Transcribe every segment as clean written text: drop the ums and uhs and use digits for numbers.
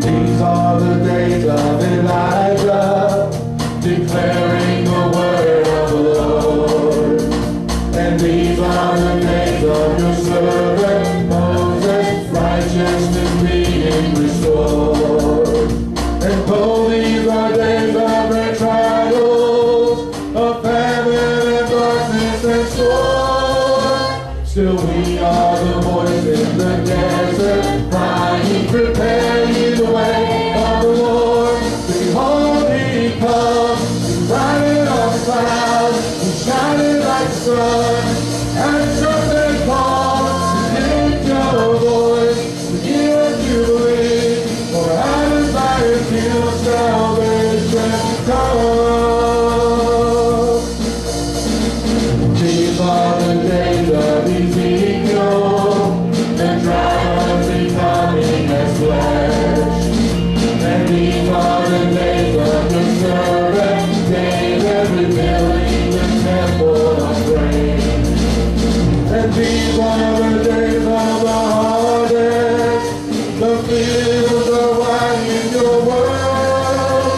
These are the days of Elijah, declaring the word of the Lord. And these are the days of your servant Moses, righteousness being restored. And though these are days of great trials, of famine and darkness and sword, still we are the voice in the desert, crying, prepare ye the way of the Lord. Behold, he comes, he's riding on the clouds, he's shining like the sun, and trumpet calls, lift your voice, the year of Jubilee, for out of Zion till salvation comes. These are the days of Ezekiel, and dragons becoming as flesh. And these are the days of the servant David, rebuilding the temple of praise. And these are the days of the harvest, the fields are white in your world,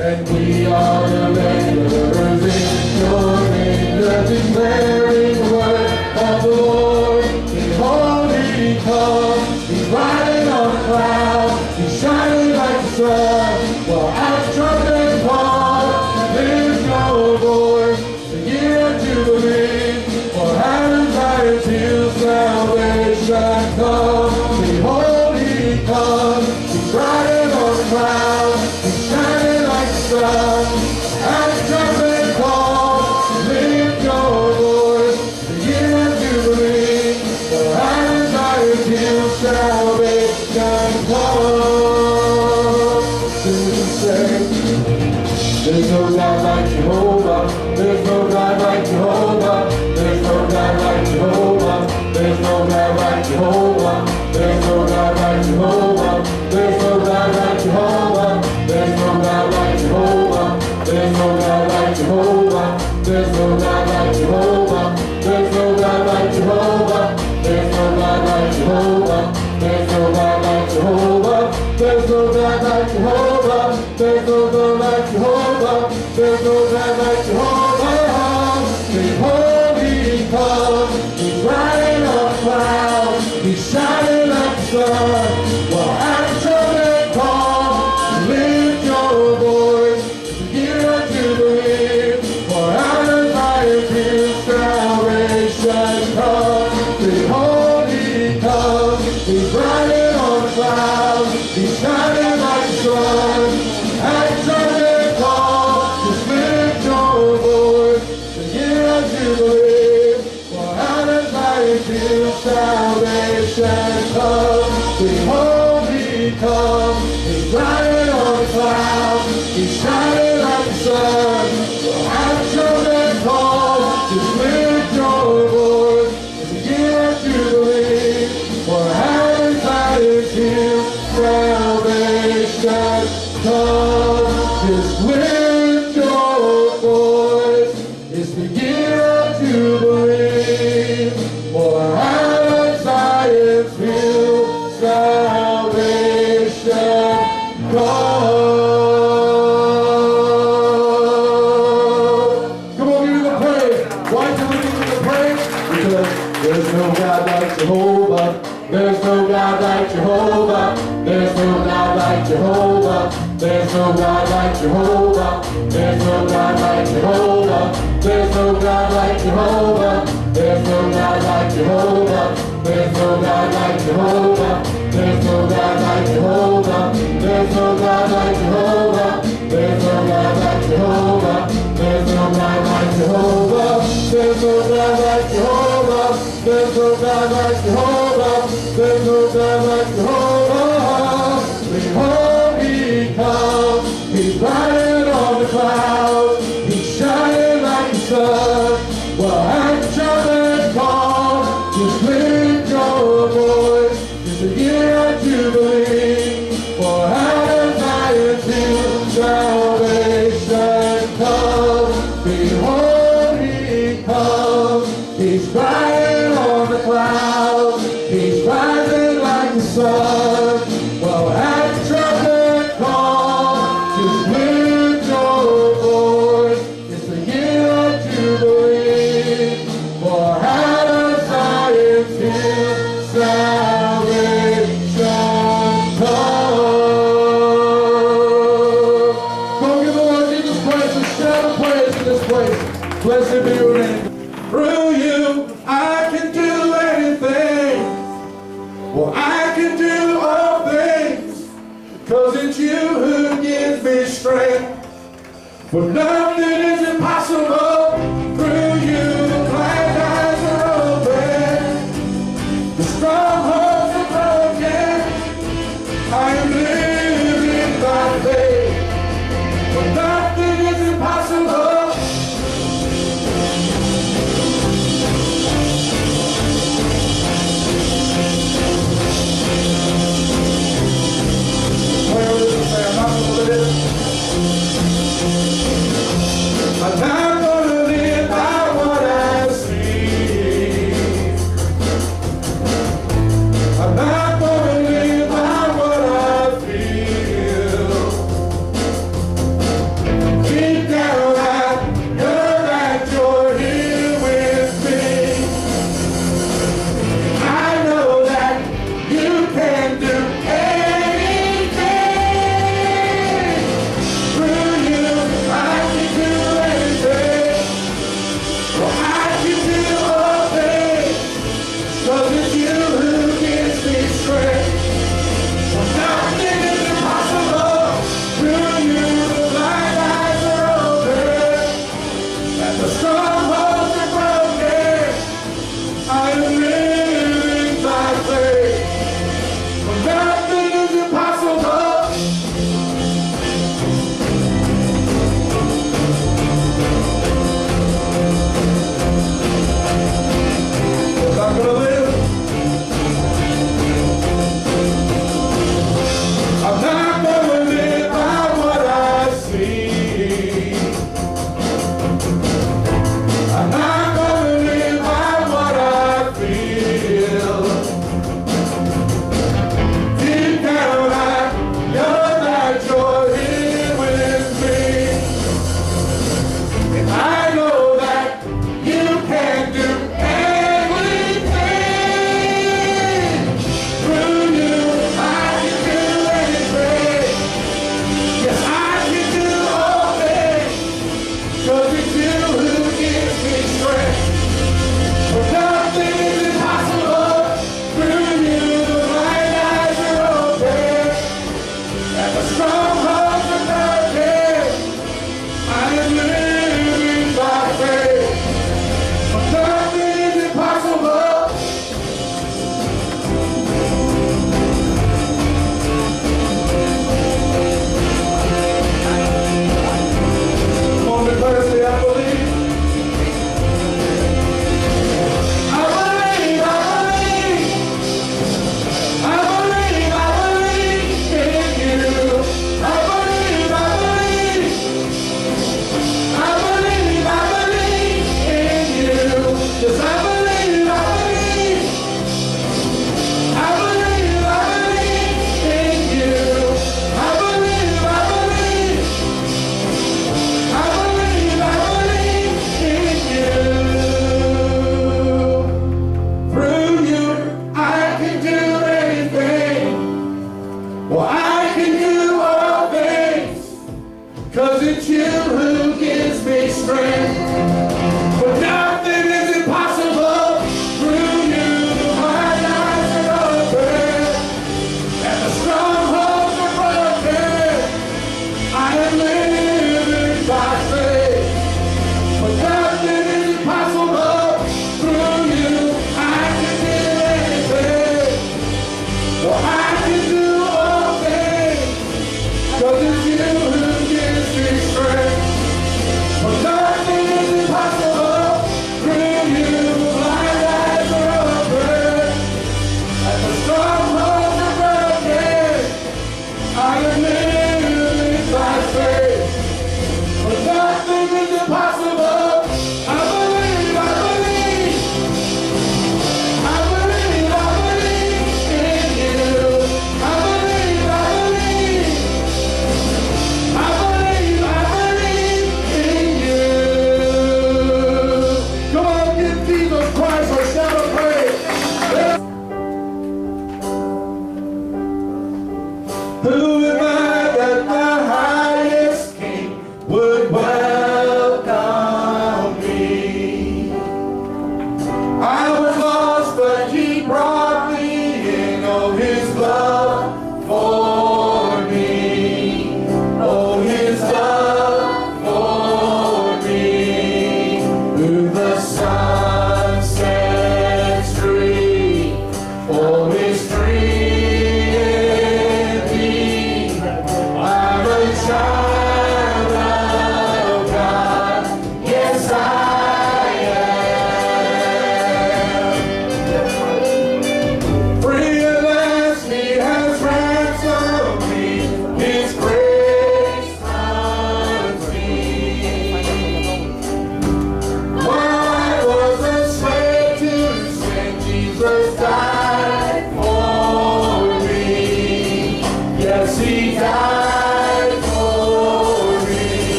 and we are the laborers in your vineyard, declaring the word of the Lord. Behold, he comes, he's riding on a cloud, he's shining like the sun, while as trumpet call, lift your voice, the year of Jubilee, for out of Zion till salvation comes. Behold, he comes, he's riding on a cloud, he's shining like the sun, as trumpet call, lift your voice, the year of Jubilee, for out of Zion till salvation comes. There's no God like Jehovah, there's no God like Jehovah, there's no God like Jehovah, there's no God like Jehovah, there's no God like Jehovah, there's no God like Jehovah, there's no God like Jehovah, there's no God like Jehovah, there's no God like Jehovah, there's no God like Jehovah, there's no God like Jehovah, there's no God like Jehovah, there's no God like Jehovah, there's no God like Jehovah, there's no God like Jehovah. Behold, he comes, he's riding on a cloud, he's shining like the sun, while at the trumpet call, lift your voice, the year of Jubilee, for out of Zion till salvation comes. Behold, he comes, he's riding on a cloud, he's shining like the sun, at the trumpet call, just lift your voice, the year of Jubilee, for out of Zion till salvation comes. Behold, he comes, he's riding on the cloud, he's shining like the sun, for out of trumpet call, just lift your voice, the year of Jubilee, for out of Zion till salvation comes. Just lift your voice, it's the year of Jubilee, for out of Zion till salvation comes. Come on, give me the praise. Why do we give the praise? Because there's no God like Jehovah. There's no God like Jehovah. There's no God like Jehovah. There's no God like Jehovah. There's no God like Jehovah. There's no God like Jehovah. There's no God like Jehovah. There's no God like Jehovah. There's no God like Jehovah. There's no God like Jehovah. There's no God like Jehovah. There's no God like Jehovah. There's no God like Jehovah. There's no God like Jehovah. There's no God like Jehovah. Behold, he comes. He's riding on the clouds. He's shining like the sun. Well, at the trumpet call, just lift your voice. It's the year of Jubilee. For out of Zion till salvation comes. Behold, he comes. He's riding on the clouds. He's rising like the sun. Well, at the trumpet call, just lift your voice. It's the year of Jubilee. For out of Zion's hill, salvation comes. Go give the Lord Jesus praise and shout of praise in this place. Blessed be your name. Through you, I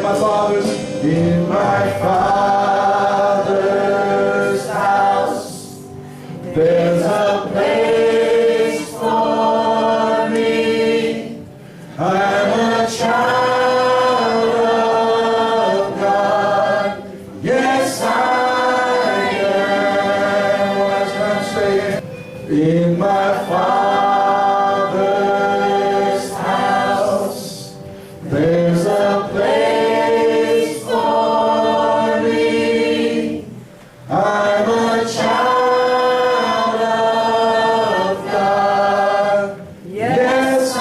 my Father's, in my Father's house, there's a place for me. I'm a child of God. Yes, I am. Last time say it. In my Father's house, there's a place for me. I'm a child of God. Yes, I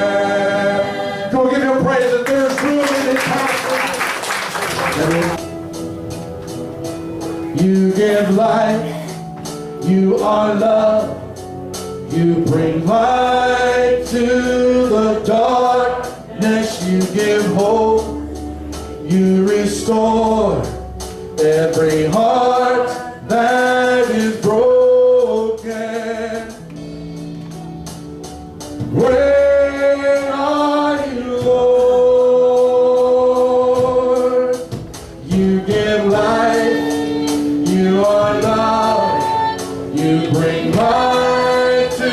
am. Go give him praise that there's room in this house. You give life. You are love. You bring light to the darkness. You give hope. You restore every heart that is broken. Where are you, Lord? You give life. You are love. You bring light to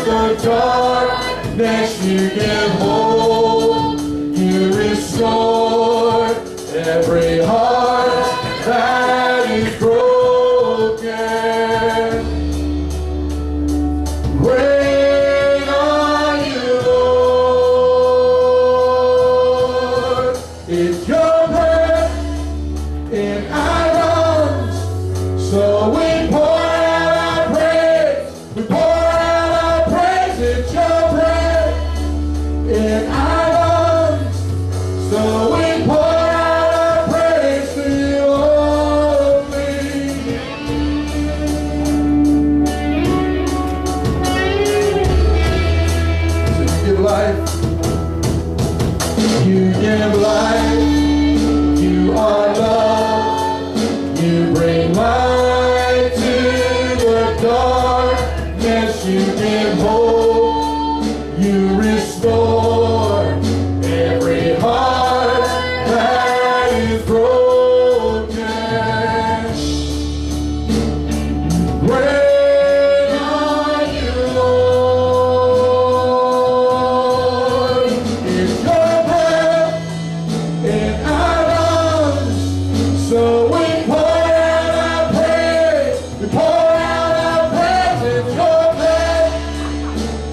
the darkness. You give hope. You restore every heart that is broken. Great are you, Lord. It's your breath in our lungs, so we pour out our praise. We pour out our praise. It's your breath in our lungs, so we pour out our praise to you only. So you give life. You give life. You are love. You bring light to the darkness. You give hope. You restore every heart that is broken. Great are you, Lord. It's your breath in our lungs, so we pour out our praise. We pour out our praise. It's your breath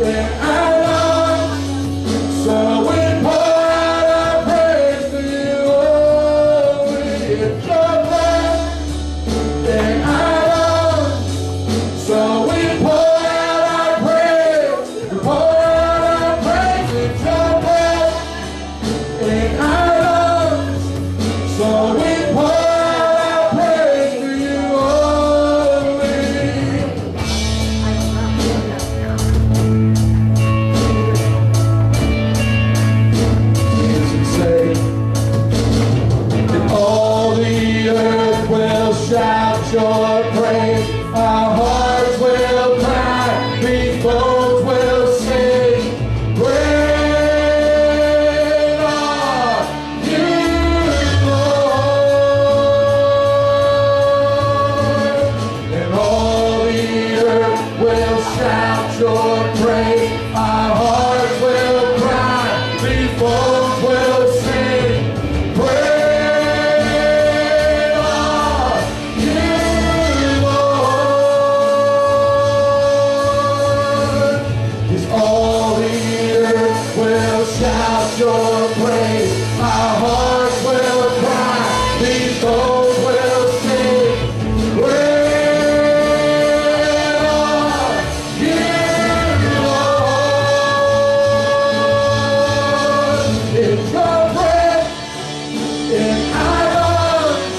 in our lungs, so we pour out our praise to you only. It's your breath in our lungs, so we pour out our praise. We pour out our praise. It's your breath in our lungs, so we pour out our praise to you only. Jesus say, and all the earth will shout your praise. Our hearts will cry, these bones will sing. Great are you, Lord. And all the earth will shout your praise. Our hearts will cry, these bones will sing. Great are you, Lord. Yes, all the earth will shout your praise. Our hearts will cry, these bones will sing. Great are you, Lord. It's your breath in our lungs,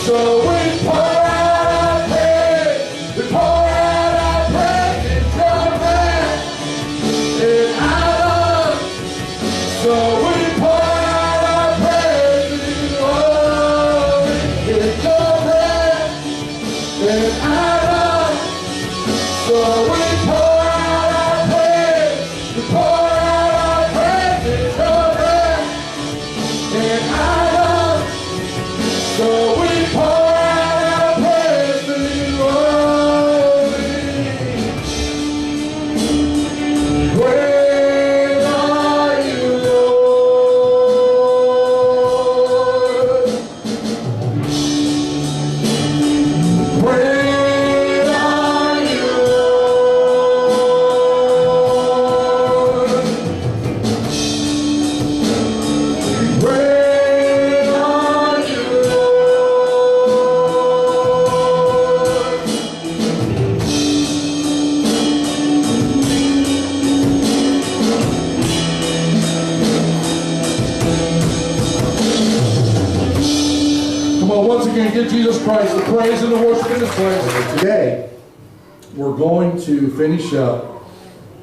so we pour out our praise. We pour out our praise. It's your breath in our lungs, so we again, give Jesus Christ the praise and the worship in this place. Today, we're going to finish up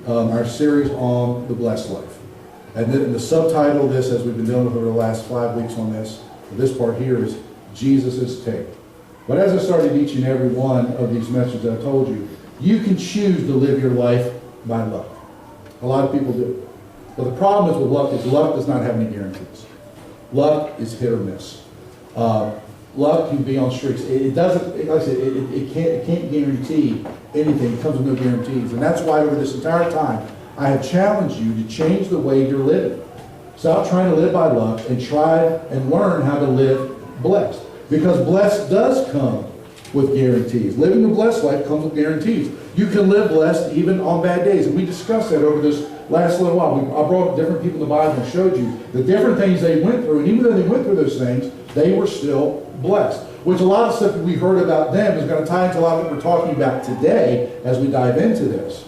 our series on the blessed life. And the subtitle of this, as we've been dealing with over the last 5 weeks on this part here, is Jesus' Take. But as I started each and every one of these messages, I told you, you can choose to live your life by luck. A lot of people do. But the problem is with luck is luck does not have any guarantees. Luck is hit or miss. Luck can be on streaks. It doesn't, like I said, it can't guarantee anything. It comes with no guarantees. And that's why over this entire time, I have challenged you to change the way you're living. Stop trying to live by luck and try and learn how to live blessed. Because blessed does come with guarantees. Living a blessed life comes with guarantees. You can live blessed even on bad days. And we discussed that over this last little while. I brought up different people in the Bible and showed you the different things they went through. And even though they went through those things, they were still blessed. Which a lot of stuff that we heard about them is going to tie into a lot of what we're talking about today as we dive into this.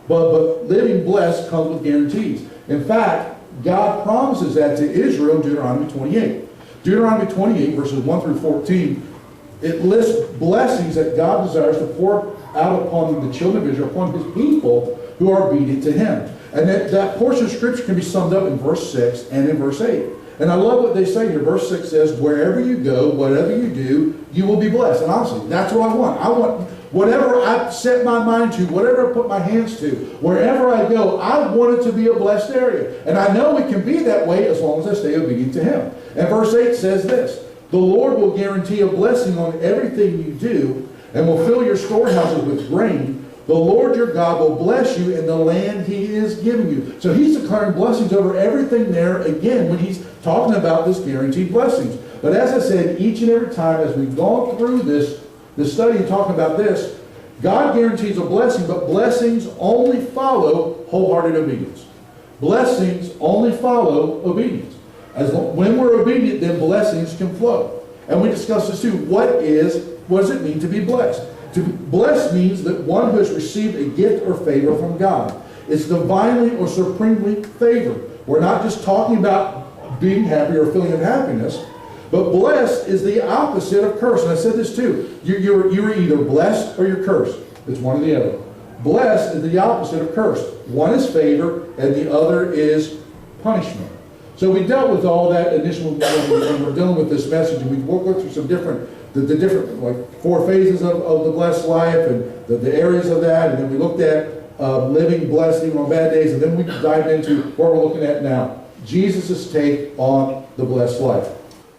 But living blessed comes with guarantees. In fact, God promises that to Israel in Deuteronomy 28. Deuteronomy 28, verses 1 through 14, it lists blessings that God desires to pour out upon the children of Israel, upon His people who are obedient to Him. And that portion of Scripture can be summed up in verse 6 and in verse 8. And I love what they say here. Verse 6 says, wherever you go, whatever you do, you will be blessed. And honestly, that's what I want. I want whatever I set my mind to, whatever I put my hands to, wherever I go, I want it to be a blessed area. And I know it can be that way as long as I stay obedient to Him. And verse 8 says this, the Lord will guarantee a blessing on everything you do and will fill your storehouses with grain. The Lord your God will bless you in the land He is giving you. So He's declaring blessings over everything there again when He's talking about this guaranteed blessings. But as I said, each and every time as we've gone through this study and talking about this, God guarantees a blessing, but blessings only follow wholehearted obedience. Blessings only follow obedience. When we're obedient, then blessings can flow. And we discussed this too. What does it mean to be blessed? To be blessed means that one who has received a gift or favor from God. It's divinely or supremely favored. We're not just talking about being happy or a feeling of happiness, but blessed is the opposite of curse. And I said this too. You're either blessed or you're cursed. It's one or the other. Blessed is the opposite of curse. One is favor and the other is punishment. So we dealt with all that initially when we're dealing with this message, and we worked through some different the different, like 4 phases of the blessed life and the areas of that, and then we looked at living blessed even on bad days, and then we dived into what we're looking at now, Jesus' take on the blessed life.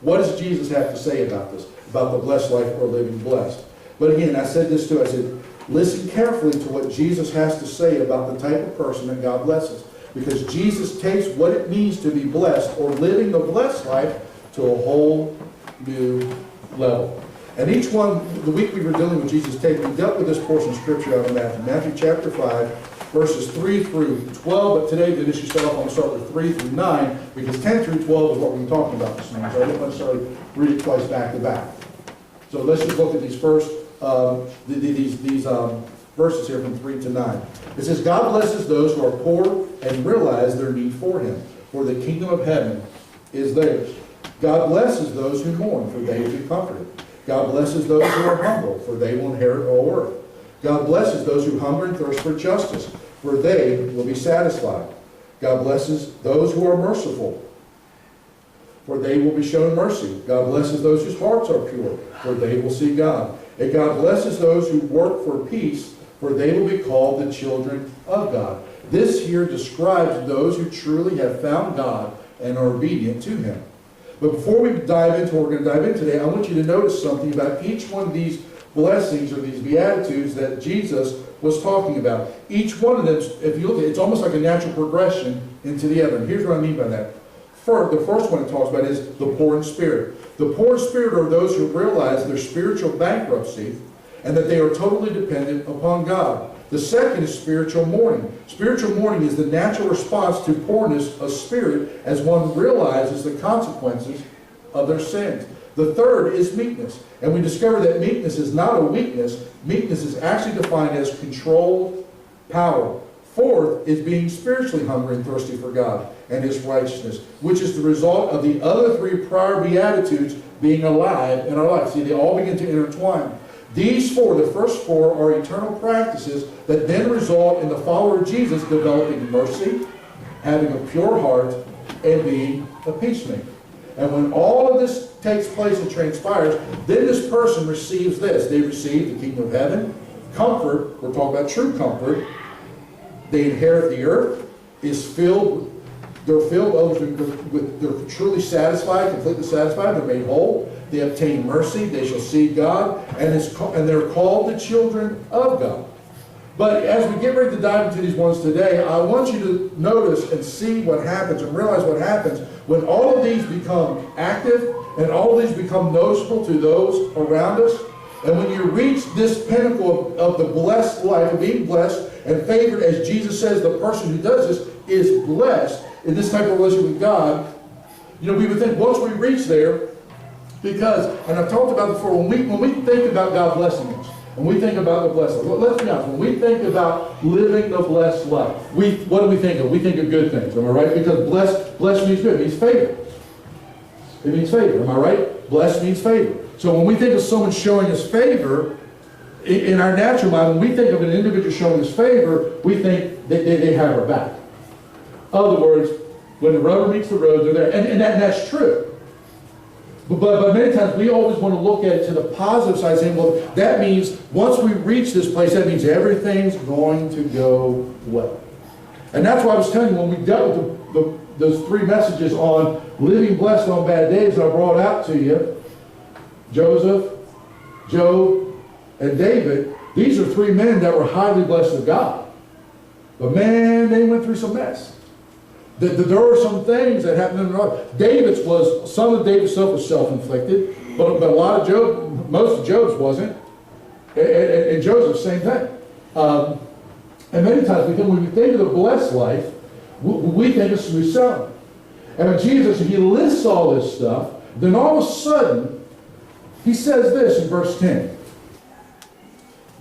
What does Jesus have to say about this, about the blessed life or living blessed? But again, I said this too, I said, listen carefully to what Jesus has to say about the type of person that God blesses, because Jesus takes what it means to be blessed or living the blessed life to a whole new level. And each one, the week we were dealing with Jesus' take, we dealt with this portion of Scripture out of Matthew. Matthew chapter 5, verses 3 through 12. But today, the issue start off, I'm going to start with 3 through 9, because 10 through 12 is what we're talking about this morning. So I don't necessarily read it twice back to back. So let's just look at these first, these verses here from 3 to 9. It says, God blesses those who are poor and realize their need for Him, for the kingdom of heaven is theirs. God blesses those who mourn, for they will be comforted. God blesses those who are humble, for they will inherit all earth. God blesses those who hunger and thirst for justice, for they will be satisfied. God blesses those who are merciful, for they will be shown mercy. God blesses those whose hearts are pure, for they will see God. And God blesses those who work for peace, for they will be called the children of God. This here describes those who truly have found God and are obedient to Him. But before we dive into what we're going to dive into today, I want you to notice something about each one of these blessings or these beatitudes that Jesus was talking about. Each one of them, if you look at it, it's almost like a natural progression into the other. And here's what I mean by that. The first one it talks about is the poor in spirit. The poor in spirit are those who realize their spiritual bankruptcy and that they are totally dependent upon God. The second is spiritual mourning. Spiritual mourning is the natural response to poorness of spirit as one realizes the consequences of their sins. The third is meekness. And we discover that meekness is not a weakness. Meekness is actually defined as control, power, Fourth is being spiritually hungry and thirsty for God and His righteousness, which is the result of the other three prior Beatitudes being alive in our life. See, they all begin to intertwine. These four, the first four, are eternal practices that then result in the follower of Jesus developing mercy, having a pure heart, and being a peacemaker. And when all of this takes place and transpires, then this person receives this. They receive the kingdom of heaven, comfort, we're talking about true comfort. They inherit the earth, is filled, they're filled with, they're truly satisfied, completely satisfied, they're made whole. They obtain mercy, they shall see God, and they're called the children of God. But as we get ready to dive into these ones today, I want you to notice and see what happens and realize what happens when all of these become active and all of these become noticeable to those around us. And when you reach this pinnacle of the blessed life, of being blessed and favored, as Jesus says, the person who does this is blessed in this type of relationship with God, you know, we would think once we reach there, because, and I've talked about before, when we think about God blessing us, and we think about the blessing, let's be honest, when we think about living the blessed life, what do we think of? We think of good things, am I right? Because blessed means good, it means favor. It means favor, am I right? Blessed means favor. So when we think of someone showing us favor, in our natural mind, when we think of an individual showing us favor, we think that they have our back. In other words, when the rubber meets the road, they're there. And that's true. But many times we always want to look at it to the positive side, saying, well, that means once we reach this place, that means everything's going to go well. And that's why I was telling you, when we dealt with those three messages on living blessed on bad days that I brought out to you, Joseph, Job, and David, these are three men that were highly blessed of God. But man, they went through some mess. There were some things that happened in their life. Some of David's stuff was self-inflicted, but a lot of most of Job's wasn't. And Joseph, same thing. And many times when we think of the blessed life, we think it's smooth sailing. And when Jesus, He lists all this stuff, then all of a sudden, He says this in verse 10.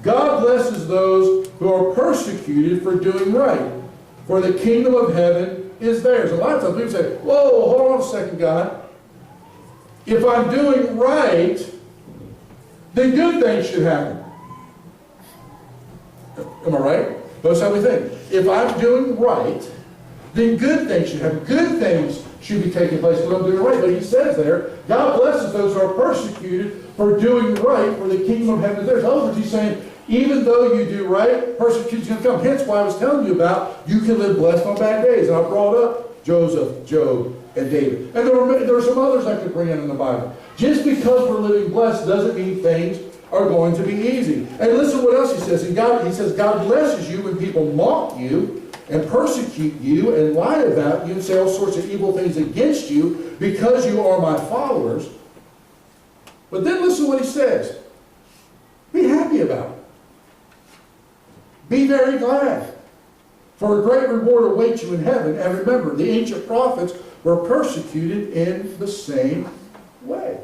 God blesses those who are persecuted for doing right, for the kingdom of heaven is theirs. A lot of times people say, whoa, hold on a second, God. If I'm doing right, then good things should happen. Am I right? That's how we think. If I'm doing right, then good things should happen. Good things should be taking place when I'm doing right. But He says there, God blesses those who are persecuted for doing right, for the kingdom of heaven is theirs. In other words, He's saying, even though you do right, persecution is going to come. Hence why I was telling you about you can live blessed on bad days. And I brought up Joseph, Job, and David. And there are some others I could bring in the Bible. Just because we're living blessed doesn't mean things are going to be easy. And listen what else He says. He says, God blesses you when people mock you and persecute you and lie about you and say all sorts of evil things against you because you are my followers. But then listen what He says. Be happy about it. Be very glad, for a great reward awaits you in heaven. And remember, the ancient prophets were persecuted in the same way.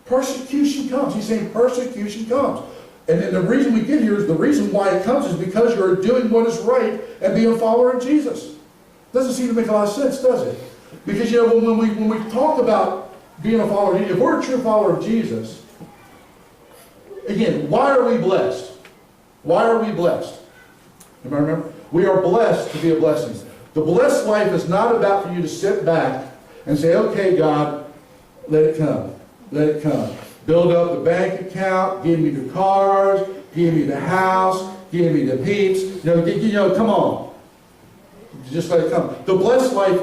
Persecution comes. He's saying persecution comes. And the reason we get here is the reason why it comes is because you're doing what is right and being a follower of Jesus. Doesn't seem to make a lot of sense, does it? Because, you know, when we talk about being a follower of Jesus, if we're a true follower of Jesus, again, why are we blessed? Why are we blessed? Remember? We are blessed to be a blessing. The blessed life is not about for you to sit back and say, okay, God, let it come. Let it come. Build up the bank account, give me the cars, give me the house, give me the peeps. You know, come on. Just let it come. The blessed life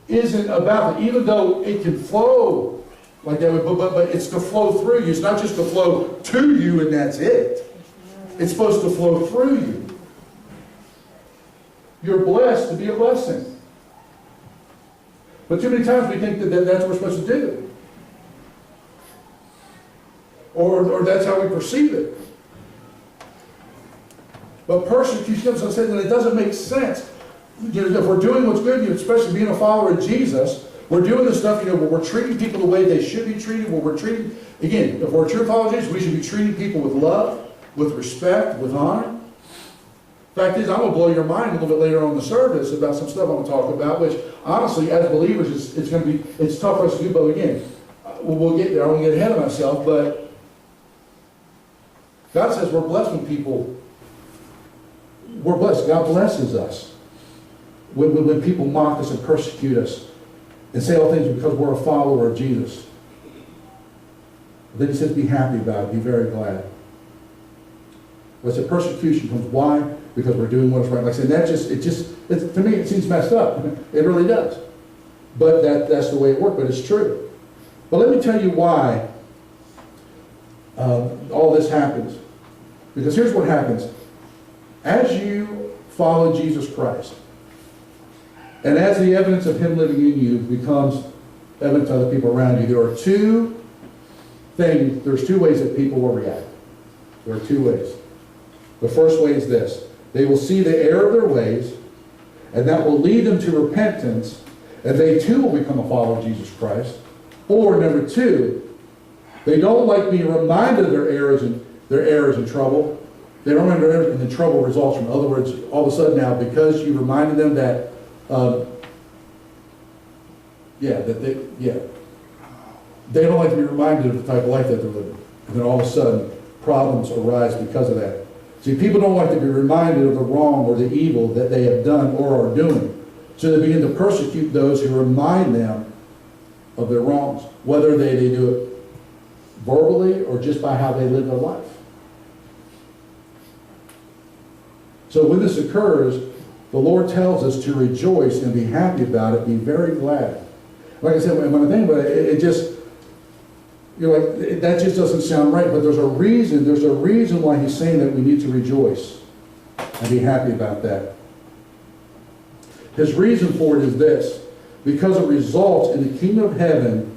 isn't about it, even though it can flow like that, but it's to flow through you. It's not just to flow to you and that's it. It's supposed to flow through you. You're blessed to be a blessing. But too many times we think that that's what we're supposed to do. Or that's how we perceive it. But persecution comes and says that it doesn't make sense. You know, if we're doing what's good, especially being a follower of Jesus, we're doing this stuff, you know, where we're treating people the way they should be treated, where we're treating, again, if we're a true follower of Jesus, we should be treating people with love. with respect, with honor. Fact is, I'm going to blow your mind a little bit later on in the service about some stuff I'm going to talk about, which honestly, as believers, it's going to be, it's tough for us to do, but again, we'll get there. I won't get ahead of myself, but God says we're blessed when people, we're blessed. God blesses us when people mock us and persecute us and say all things because we're a follower of Jesus. But then he says, be happy about it. Be very glad. Well, it's a persecution comes. Why? Because we're doing what's right. Like I said, to me, it seems messed up. It really does. But that's the way it works. But it's true. But let me tell you why all this happens. Because here's what happens. As you follow Jesus Christ, and as the evidence of Him living in you becomes evident to other people around you, there are two things, there's two ways that people will react. There are two ways. The first way is this. They will see the error of their ways, and that will lead them to repentance, and they too will become a follower of Jesus Christ. Or number two, they don't like being reminded of their errors and trouble. They don't remember everything, and the trouble results from. In other words, all of a sudden now, because you reminded them that, they don't like to be reminded of the type of life that they're living. And then all of a sudden, problems arise because of that. See, people don't like to be reminded of the wrong or the evil that they have done or are doing. So they begin to persecute those who remind them of their wrongs, whether they do it verbally or just by how they live their life. So when this occurs, the Lord tells us to rejoice and be happy about it, be very glad. Like I said, when I think about it, it just, you're like, that just doesn't sound right, but there's a reason why he's saying that we need to rejoice and be happy about that. His reason for it is this: because it results in the kingdom of heaven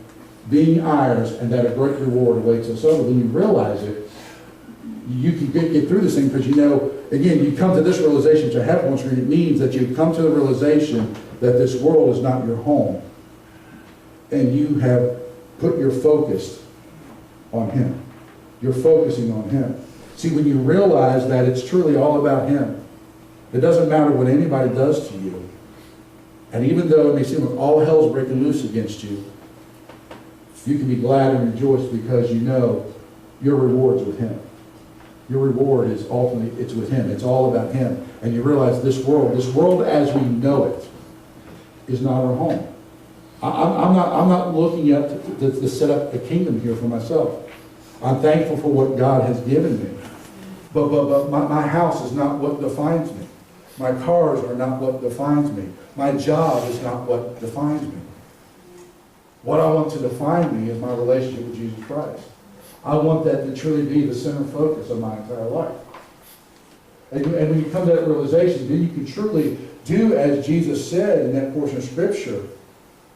being ours, and that a great reward awaits us. So when you realize it, you can get through this thing, because you know, again, you come to this realization, which I have once read, it means that you come to the realization that this world is not your home, and you have put your focus on Him. You're focusing on Him. See, when you realize that it's truly all about Him, it doesn't matter what anybody does to you. And even though it may seem like all hell's breaking loose against you, you can be glad and rejoice because you know your reward's with Him. Your reward is ultimately, it's with Him. It's all about Him. And you realize this world as we know it, is not our home. I'm not looking at to set up a kingdom here for myself. I'm thankful for what God has given me. But my house is not what defines me. My cars are not what defines me. My job is not what defines me. What I want to define me is my relationship with Jesus Christ. I want that to truly be the center focus of my entire life. And when you come to that realization, then you can truly do as Jesus said in that portion of Scripture,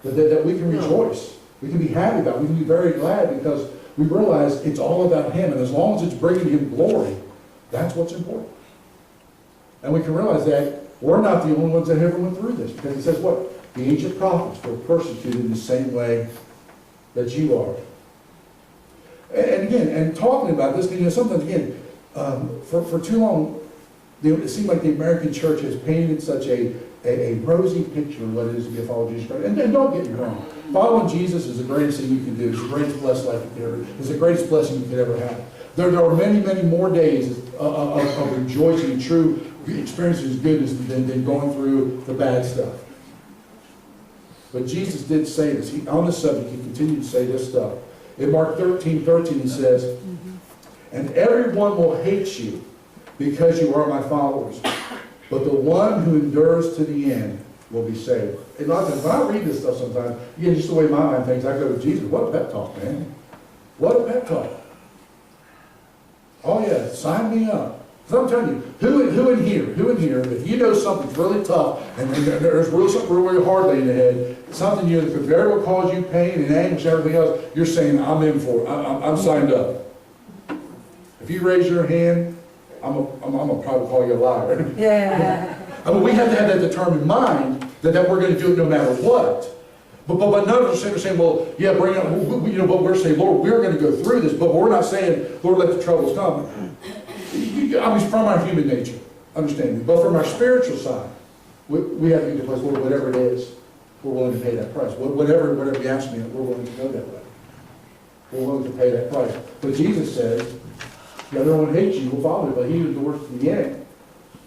that we can rejoice. We can be happy about it. We can be very glad because we realize it's all about Him. And as long as it's bringing Him glory, that's what's important. And we can realize that we're not the only ones that ever went through this. Because it says what? The ancient prophets were persecuted in the same way that you are. And again, and talking about this, sometimes again, for too long, it seems like the American church has painted such a rosy picture of what it is to be a follower of Jesus Christ. And don't get me wrong. Following Jesus is the greatest thing you can do. It's the greatest blessed life you can ever. It's the greatest blessing you could ever have. There are many, many more days of rejoicing and true experiencing goodness than going through the bad stuff. But Jesus did say this. On this subject, He continued to say this stuff. In Mark 13:13, He says, and everyone will hate you because you are my followers. But the one who endures to the end will be saved. And when I read this stuff sometimes, again, just the way my mind thinks, I go to Jesus. What a pep talk, man. What a pep talk. Oh yeah, sign me up. Because I'm telling you, who in here, if you know something's really tough, and there's really something really hard laying ahead, something that could very well cause you pain and anguish and everything else, you're saying, I'm in for it. I'm signed up. If you raise your hand, I'm gonna probably call you a liar. Yeah. I mean, we have to have that determined mind that we're going to do it no matter what. But none of us are saying, well, yeah, bring up, but we're saying, Lord, we're going to go through this, but we're not saying, Lord, let the troubles come. I mean, from our human nature, understand me, but from our spiritual side, we have to get to a place where whatever it is, we're willing to pay that price. Whatever you ask me, we're willing to go that way. We're willing to pay that price. But Jesus says, the other one hates you will follow me, but he who endures to the end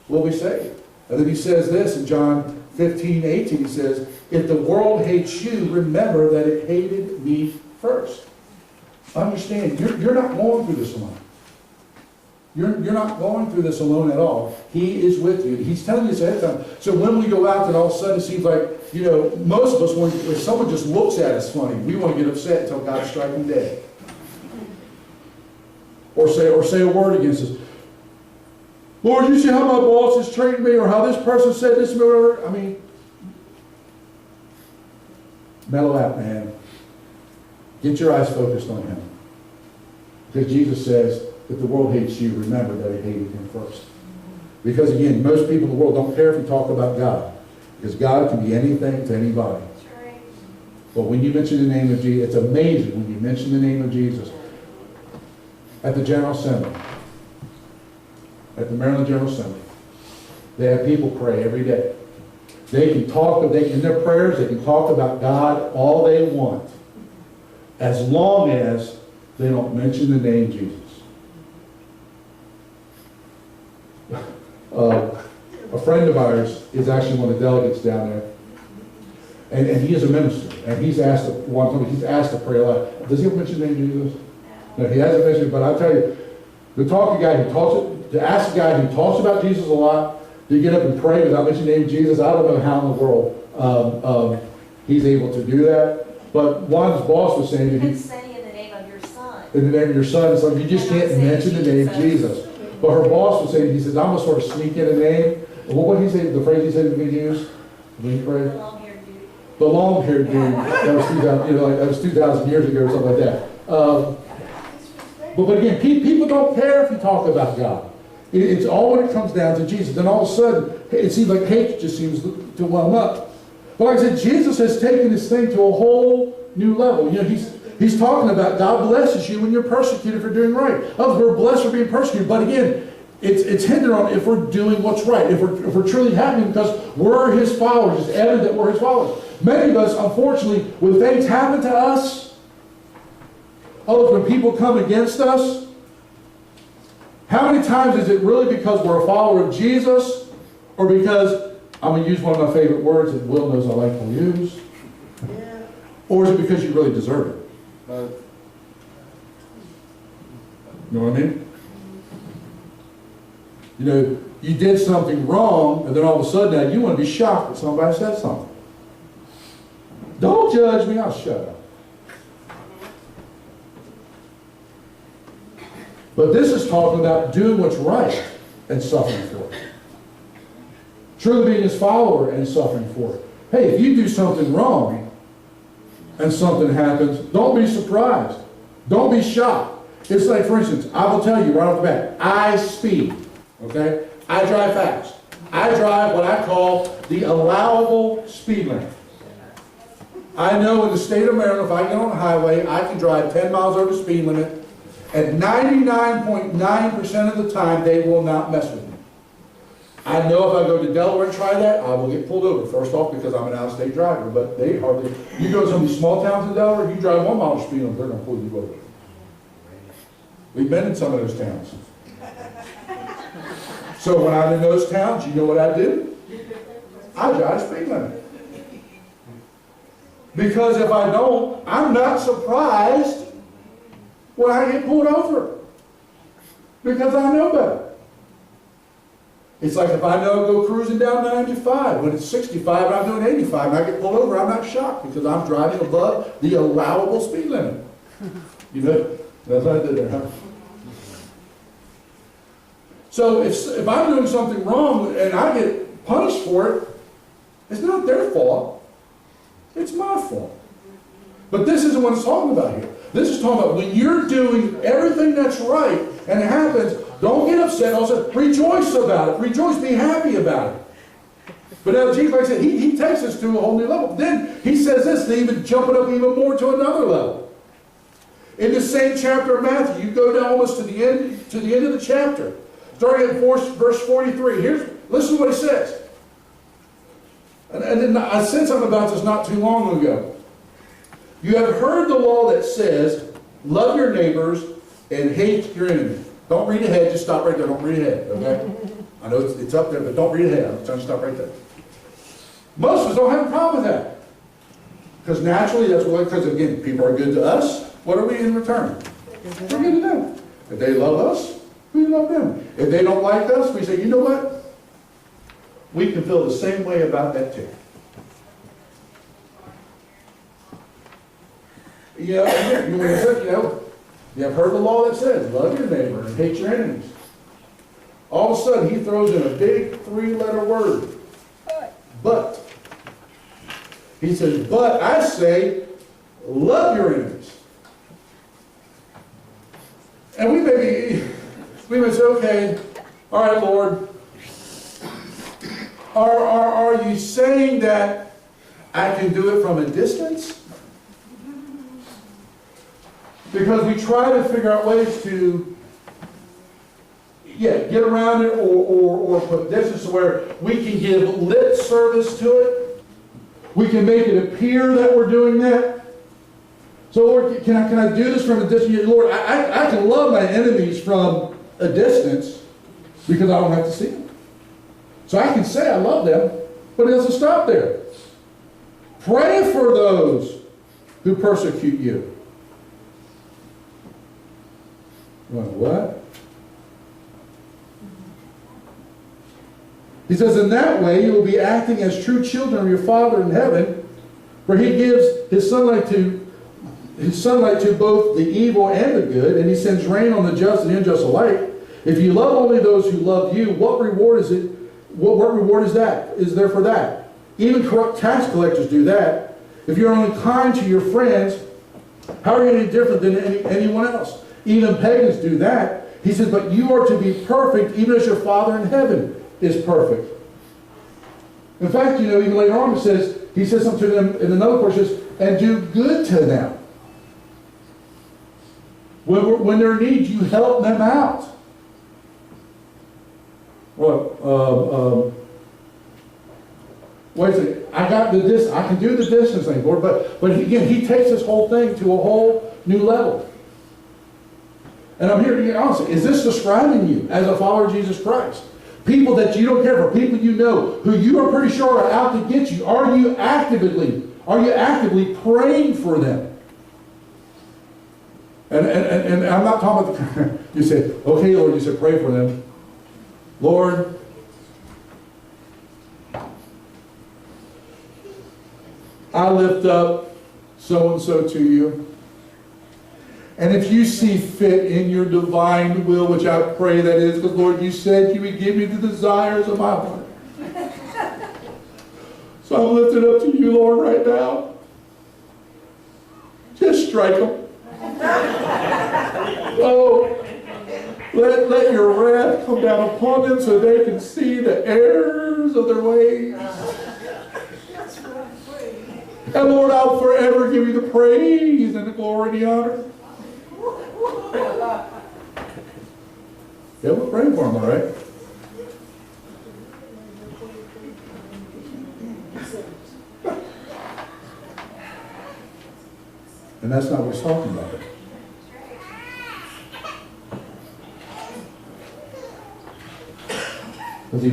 will be saved. And then he says this in John 15:18, he says, if the world hates you, remember that it hated me first. Understand, you're not going through this alone. You're not going through this alone at all. He is with you. He's telling you this ahead of time. So when we go out and all of a sudden it seems like, most of us, when someone just looks at us funny, we want to get upset until God strikes them dead. Or say a word against us. Lord, you see how my boss has treated me, or how this person said this to me, or whatever. I mean, mellow out, man. Get your eyes focused on him. Because Jesus says, if the world hates you, remember that it hated him first. Because again, most people in the world don't care if you talk about God. Because God can be anything to anybody. But when you mention the name of Jesus, it's amazing when you mention the name of Jesus. At the General Assembly, at the Maryland General Assembly, they have people pray every day. They can talk, in their prayers, they can talk about God all they want, as long as they don't mention the name Jesus. A friend of ours is actually one of the delegates down there, and he is a minister, and he's asked to pray a lot. Does he ever mention the name Jesus? No, he hasn't mentioned it, but I'll tell you, to ask a guy who talks about Jesus a lot, to get up and pray without mentioning the name of Jesus, I don't know how in the world he's able to do that. But Juan's boss was saying that he's saying in the name of your son. In the name of your son, so you just can't mention the name Jesus. But her boss was saying, he says, I'm going to sort of sneak in a name. What did he say, the phrase he said we could use? The long-haired dude. The long-haired dude. That was 2,000, that was 2,000 years ago or something like that. But again, people don't care if you talk about God. It's all when it comes down to Jesus. Then all of a sudden, it seems like hate just seems to well up. But like I said, Jesus has taken this thing to a whole new level. He's talking about God blesses you when you're persecuted for doing right. We're blessed for being persecuted. But again, it's hindered on if we're doing what's right. If we're truly happy because we're his followers. It's evident that we're his followers. Many of us, unfortunately, when things happen to us, when people come against us, how many times is it really because we're a follower of Jesus, or because, I'm going to use one of my favorite words that Will knows I like to use, or is it because you really deserve it? You know what I mean? You did something wrong, and then all of a sudden now you want to be shocked that somebody said something. Don't judge me, I'll shut up. But this is talking about doing what's right and suffering for it. Truly being his follower and suffering for it. Hey, if you do something wrong and something happens, don't be surprised. Don't be shocked. It's like, for instance, I will tell you right off the bat, I speed. Okay? I drive fast. I drive what I call the allowable speed limit. I know in the state of Maryland, if I get on a highway, I can drive 10 miles over the speed limit. And 99.9% of the time, they will not mess with me. I know if I go to Delaware and try that, I will get pulled over. First off, because I'm an out-of-state driver, but they hardly. You go to some of these small towns in Delaware, you drive 1 mile speed limit, they're going to pull you over. We've been in some of those towns. So when I'm in those towns, you know what I do? I drive speed limit. Because if I don't, I'm not surprised when I get pulled over. Because I know better. It's like if I know I go cruising down 95, when it's 65 and I'm doing 85 and I get pulled over, I'm not shocked because I'm driving above the allowable speed limit. You know, that's what I did there, huh? So if I'm doing something wrong and I get punished for it, it's not their fault. It's my fault. But this isn't what it's talking about here. This is talking about when you're doing everything that's right and it happens, don't get upset. Also, rejoice about it. Rejoice. Be happy about it. But now Jesus, like I said, he takes us to a whole new level. Then he says this, to even jump it up even more to another level. In the same chapter of Matthew, you go down almost to the end of the chapter. Starting at verse 43. Listen to what he says. And then I said something about this not too long ago. You have heard the law that says, love your neighbors and hate your enemy. Don't read ahead, just stop right there. Don't read ahead, okay? I know it's up there, but don't read ahead. I'm trying to stop right there. Most of us don't have a problem with that. Because naturally, because again, people are good to us. What are we in return? We're good to them. If they love us, we love them. If they don't like us, we say, you know what? We can feel the same way about that too. You have heard the law that says, love your neighbor and hate your enemies. All of a sudden, he throws in a big 3-letter word. But. He says, but I say, love your enemies. And we may say, okay, all right, Lord, are you saying that I can do it from a distance? Because we try to figure out ways to, get around it or put distance where we can give lip service to it. We can make it appear that we're doing that. So, Lord, can I do this from a distance? Lord, I can love my enemies from a distance because I don't have to see them. So I can say I love them, but it doesn't stop there. Pray for those who persecute you. Well, what? He says, in that way you will be acting as true children of your Father in heaven, for he gives his sunlight to both the evil and the good, and he sends rain on the just and unjust alike. If you love only those who love you, what reward is it? What reward is there for that? Even corrupt tax collectors do that. If you're only kind to your friends, how are you any different than anyone else? Even pagans do that. He says, but you are to be perfect, even as your Father in heaven is perfect. In fact, even later on he says something to them in another portion, and do good to them. When they're in need, you help them out. Well, wait a second. I can do the distance thing, Lord, but again, he takes this whole thing to a whole new level. And I'm here to get honest. Is this describing you as a follower of Jesus Christ? People that you don't care for, people you know, who you are pretty sure are out to get you. Are you actively praying for them? And I'm not talking about you say, okay, Lord, you said pray for them. Lord, I lift up so-and-so to you. And if you see fit in your divine will, which I pray that is, because Lord, you said you would give me the desires of my heart. So I'm lifted up to you, Lord, right now. Just strike them. Oh, let your wrath come down upon them so they can see the errors of their ways. And Lord, I'll forever give you the praise and the glory and the honor. Yeah, we're praying for them, all right? And that's not what he's talking about. Because he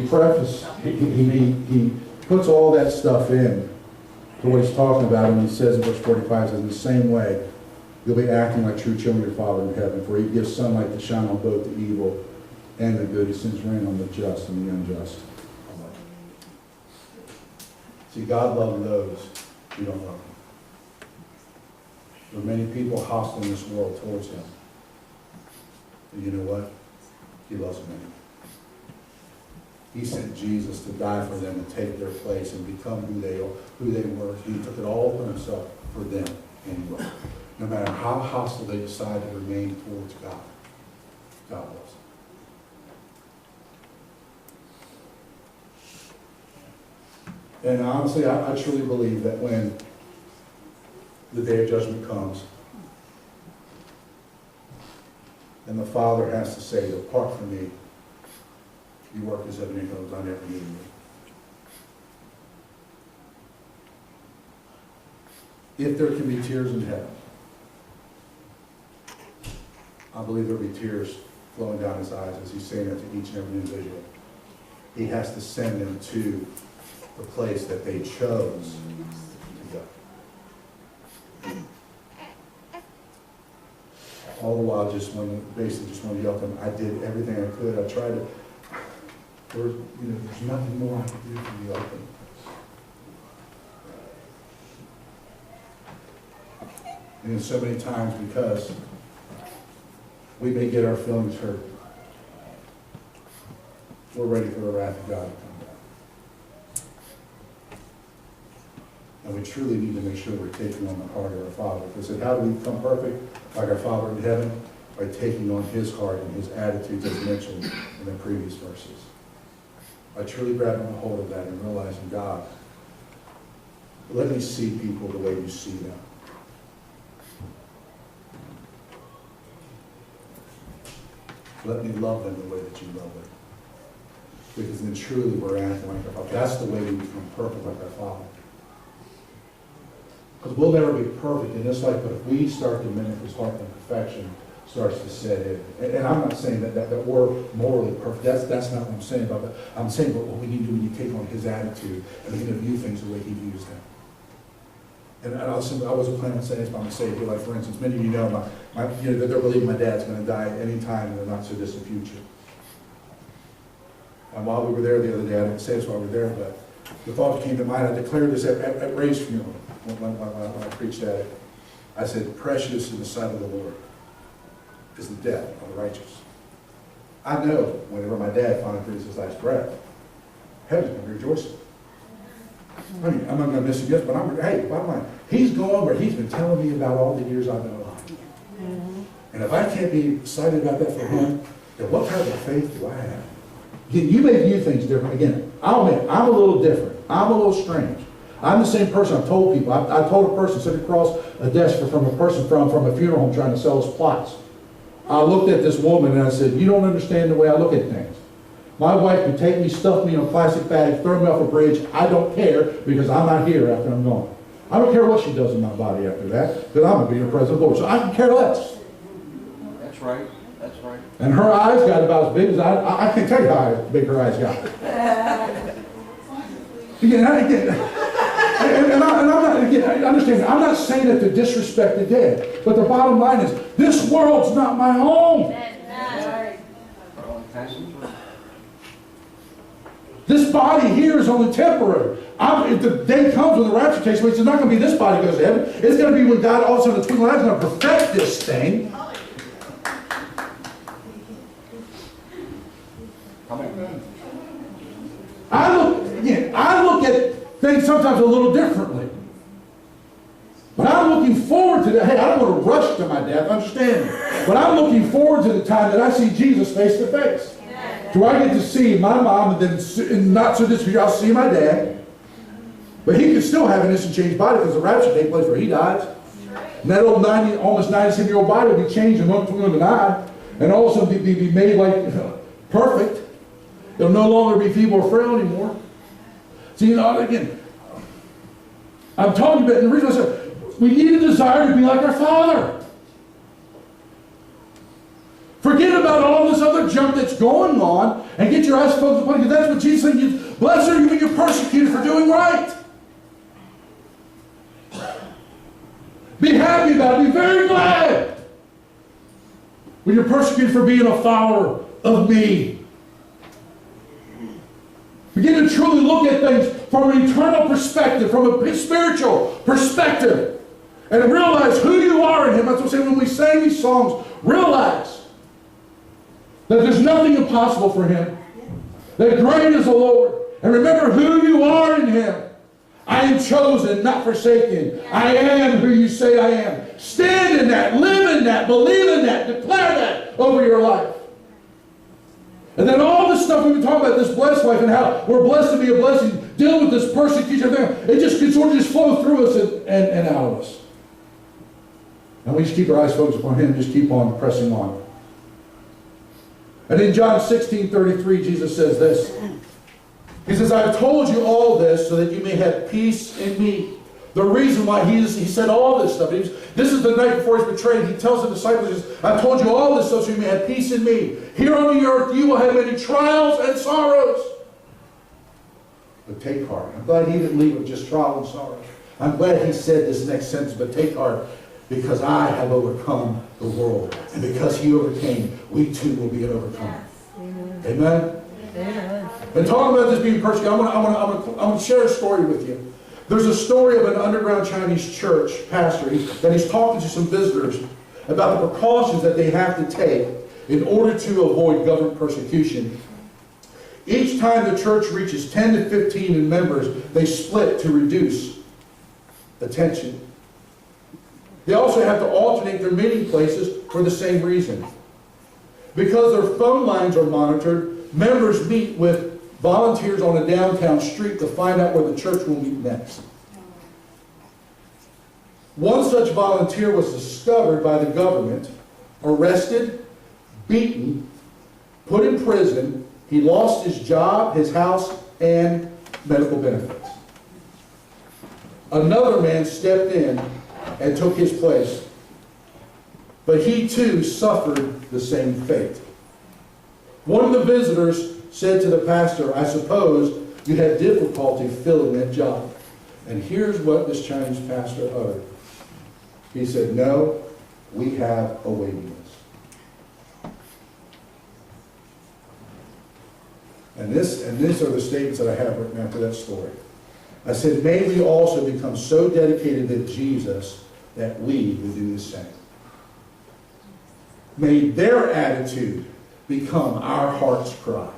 puts all that stuff in to what he's talking about, and he says in verse 45, says, in the same way, you'll be acting like true children of your Father in heaven, for he gives sunlight to shine on both the evil and the good. He sends rain on the just and the unjust. See, God loves those who don't love him. There are many people hostile in this world towards him. And you know what? He loves them anyway. He sent Jesus to die for them and take their place and become who they were. He took it all upon himself for them anyway. No matter how hostile they decide to remain towards God, God loves them. And honestly, I truly believe that when the day of judgment comes, and the Father has to say, depart from me, You work as if it goes, I never knew you. If there can be tears in heaven, I believe there'll be tears flowing down his eyes as he's saying that to each and every individual. He has to send them to the place that they chose to go. All the while, basically just want to yell at them, I did everything I could. I tried to, there's nothing more I could do for you, open. And so many times, because we may get our feelings hurt, we're ready for the wrath of God to come down. And we truly need to make sure we're taking on the heart of our Father. Because how do we become perfect like our Father in heaven? By taking on his heart and his attitudes as mentioned in the previous verses. By truly grabbing a hold of that and realizing, God, let me see people the way you see them. Let me love them the way that you love them. Because then truly we're acting like our Father. That's the way we become perfect like our Father. Because we'll never be perfect in this life, but if we start to mimic his heart, then perfection starts to set in. And I'm not saying that we're morally perfect. That's not what I'm saying about that. I'm saying about what we need to do when you take on his attitude and begin to view things the way he views them. And I wasn't planning on saying this, but I'm going to say it here. Like, for instance, many of you know that they're believing my dad's going to die any time in the not-so-distant future. And while we were there the other day, I didn't say this while we were there, but the thought came to mind. I declared this at Ray's funeral when I preached at it. I said, precious in the sight of the Lord is the death of the righteous. I know whenever my dad finally breathes his last breath, heaven's going to be rejoicing. I mean, I'm not going to miss it yet, but hey, bottom line, he's going where he's been telling me about all the years I've been alive. Mm-hmm. And if I can't be excited about that for him, then what kind of faith do I have? You may view things different. Again, I'll admit, I'm a little different. I'm a little strange. I'm the same person. I've told people. I told a person sitting across a desk from a person from a funeral home trying to sell us plots. I looked at this woman and I said, you don't understand the way I look at things. My wife could take me, stuff me in a plastic bag, throw me off a bridge. I don't care because I'm not here after I'm gone. I don't care what she does in my body after that because I'm going to be her present Lord. So I can care less. That's right. That's right. And her eyes got about as big as I can't tell you how big her eyes got. And I'm not, again, understand, I'm not saying that to disrespect the dead, but the bottom line is, this world's not my home. This body here is only temporary. If the day comes when the rapture takes place, it's not going to be this body goes to heaven. It's going to be when God all of a sudden, the twinkling of an eye, is going to perfect this thing. I look at things sometimes a little differently. But I'm looking forward to that. Hey, I don't want to rush to my death, understand me. But I'm looking forward to the time that I see Jesus face to face. Do I get to see my mom, and then not so distant, I'll see my dad. But he can still have an instant changed body because the rapture takes place where he dies. And that old almost 97-year-old body will be changed in one twinkling of an eye. And also be made like perfect. It'll no longer be feeble or frail anymore. See, again, I'm talking about, and the reason I said, we need a desire to be like our Father. Forget about all this other junk that's going on and get your eyes focused upon it, because that's what Jesus said. Blessed are you when you're persecuted for doing right. Be happy about it. Be very glad when you're persecuted for being a follower of me. Begin to truly look at things from an eternal perspective, from a spiritual perspective, and realize who you are in Him. That's what I'm saying when we sing these songs. Realize that there's nothing impossible for Him. That great is the Lord. And remember who you are in Him. I am chosen, not forsaken. I am who you say I am. Stand in that, live in that, believe in that, declare that over your life. And then all this stuff we've been talking about, this blessed life and how we're blessed to be a blessing, dealing with this persecution, it just can sort of just flow through us and out of us. And we just keep our eyes focused upon Him and just keep on pressing on. And in John 16:33, Jesus says this. He says, I've told you all this so that you may have peace in me. The reason why he said all this stuff, this is the night before he's betrayed. He tells the disciples, he says, I've told you all this so that you may have peace in me. Here on the earth you will have many trials and sorrows. But take heart. I'm glad he didn't leave with just trial and sorrow. I'm glad he said this next sentence, but take heart, because I have overcome the world. And because he overcame, we too will be an overcomer. Yes. Amen? Amen. And talking about this being persecuted, I'm going to share a story with you. There's a story of an underground Chinese church pastor that he's talking to some visitors about the precautions that they have to take in order to avoid government persecution. Each time the church reaches 10 to 15 in members, they split to reduce attention. They also have to alternate their meeting places for the same reason. Because their phone lines are monitored, members meet with volunteers on a downtown street to find out where the church will meet next. One such volunteer was discovered by the government, arrested, beaten, put in prison. He lost his job, his house, and medical benefits. Another man stepped in and took his place, but he too suffered the same fate. One of the visitors said to the pastor, I suppose you had difficulty filling that job. And here's what this Chinese pastor uttered. He said, no, we have a waiting list. And these are the statements that I have written after that story. I said, may we also become so dedicated to Jesus that we would do the same. May their attitude become our heart's cry.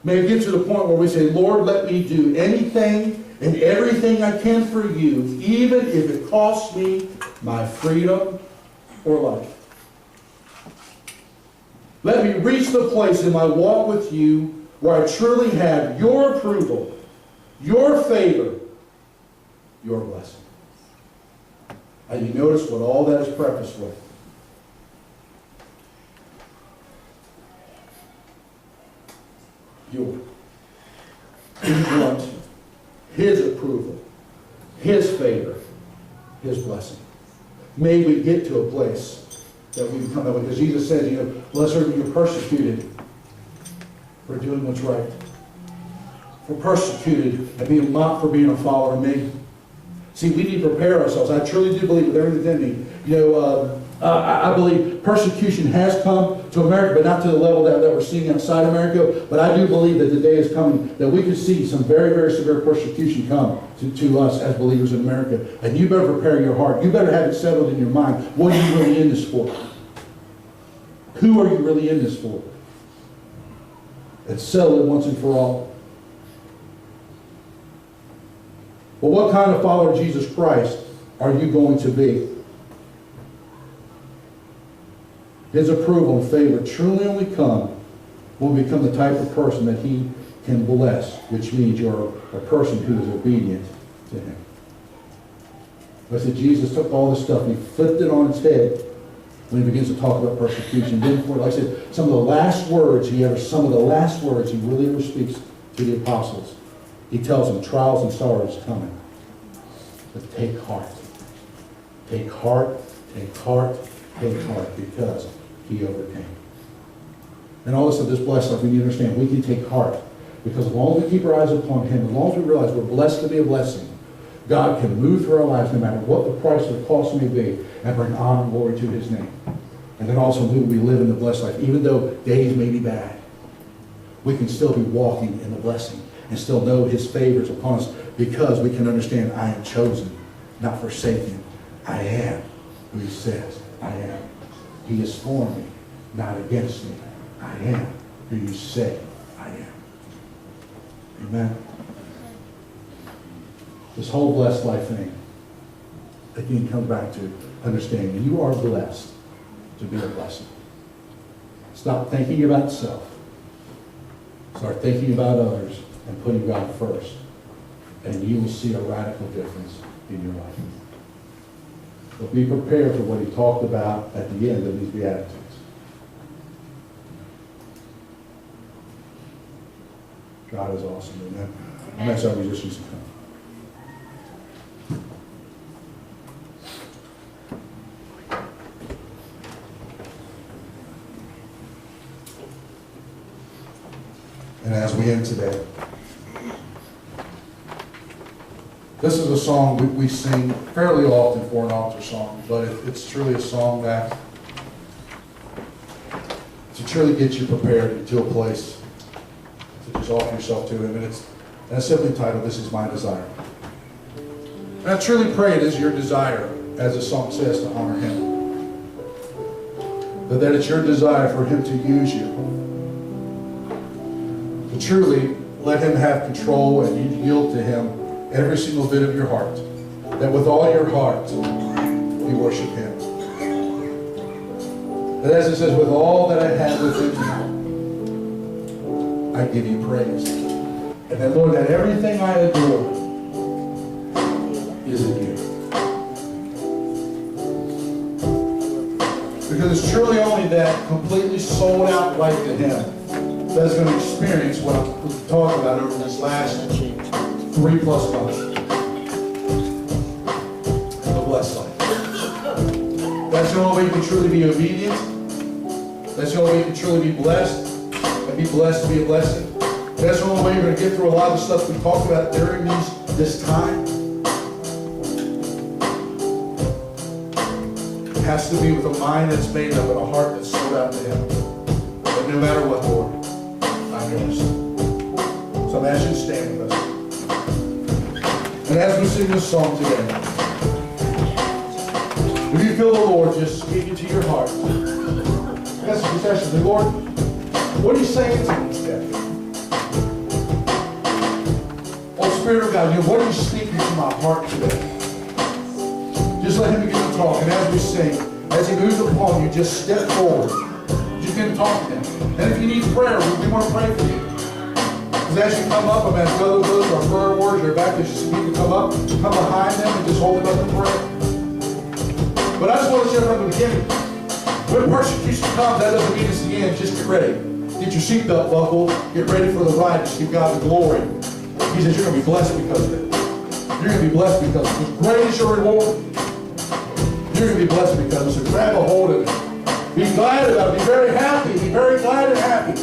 May it get to the point where we say, Lord, let me do anything and everything I can for you, even if it costs me my freedom or life. Let me reach the place in my walk with you where I truly have your approval, your favor, your blessing. And you notice what all that is prefaced with. We want His approval, His favor, His blessing. May we get to a place that we become that way. Because Jesus said, blessed are you persecuted for doing what's right. For persecuted and being mocked for being a follower of me. See, we need to prepare ourselves. I truly do believe with everything within me. I believe persecution has come to America, but not to the level that we're seeing outside America. But I do believe that the day is coming that we could see some very, very severe persecution come to us as believers in America. And you better prepare your heart. You better have it settled in your mind. What are you really in this for? Who are you really in this for? And settle it once and for all. Well, what kind of follower of Jesus Christ are you going to be? His approval and favor truly only come when we become the type of person that He can bless, which means you're a person who is obedient to Him. I said Jesus took all this stuff and He flipped it on its head when He begins to talk about persecution. Then, like I said, some of the last words He really ever speaks to the apostles. He tells them trials and sorrows coming. But take heart. Take heart, take heart, take heart, because He overcame. And all this blessed life, we need to understand, we can take heart. Because as long as we keep our eyes upon Him, as long as we realize we're blessed to be a blessing, God can move through our lives no matter what the price or the cost may be, and bring honor and glory to His name. And then also we live in the blessed life. Even though days may be bad, we can still be walking in the blessing and still know His favors upon us, because we can understand, I am chosen, not forsaken. I am who He says I am. He is for me, not against me. I am who you say I am. Amen. This whole blessed life thing, again, comes back to understanding you are blessed to be a blessing. Stop thinking about self. Start thinking about others and putting God first. And you will see a radical difference in your life. But be prepared for what He talked about at the end of these Beatitudes. God is awesome. Amen. I'm going to ask our musicians to come. And as we end today, this is a song we sing fairly often for an altar song, but it's truly a song that to truly get you prepared to a place to just offer yourself to Him. And it's simply titled, This Is My Desire. And I truly pray it is your desire, as the song says, to honor Him. That it's your desire for Him to use you. To truly let Him have control and you yield to Him every single bit of your heart. That with all your heart, you worship Him. That as it says, with all that I have within me, I give you praise. And that, Lord, that everything I adore is in you. Because it's truly only that completely sold out life to Him that's going to experience what I'm talking about over this last 3+ months. The blessed life. That's the only way you can truly be obedient. That's the only way you can truly be blessed. And be blessed to be a blessing. That's the only way you're going to get through a lot of the stuff we talked about during this time. It has to be with a mind that's made up and a heart that's sold out to Him. But no matter what, Lord, I'm yours. So I'm asking you to stand with us. And as we sing this song today, if you feel the Lord just speaking to your heart, that's the confession. Lord, what are you saying to me today? Oh, Spirit of God, what are you speaking to my heart today? Just let Him begin to talk. And as we sing, as He moves upon you, just step forward. Just begin to talk to Him. And if you need prayer, we want to pray for you. Because as you come up, I'm going to go to those our prayer warriors or Baptists, just need to come up, come behind them, and just hold them up in prayer. But I just want to share from the beginning. When persecution comes, that doesn't mean it's the end. Just get ready. Get your seatbelt buckled. Get ready for the ride. Just give God the glory. He says you're going to be blessed because of it. You're going to be blessed because of it. As great is your reward, you're going to be blessed because of it. So grab a hold of it. Be glad about it. Be very happy. Be very glad and happy.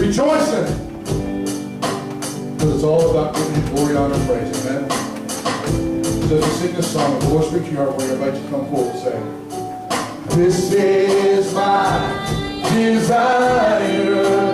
Rejoice in it. Because it's all about giving Him glory, honor, and praise. Amen. So as we sing this song, if the Lord speaks to your heart, we invite you to come forward and say, This is my desire.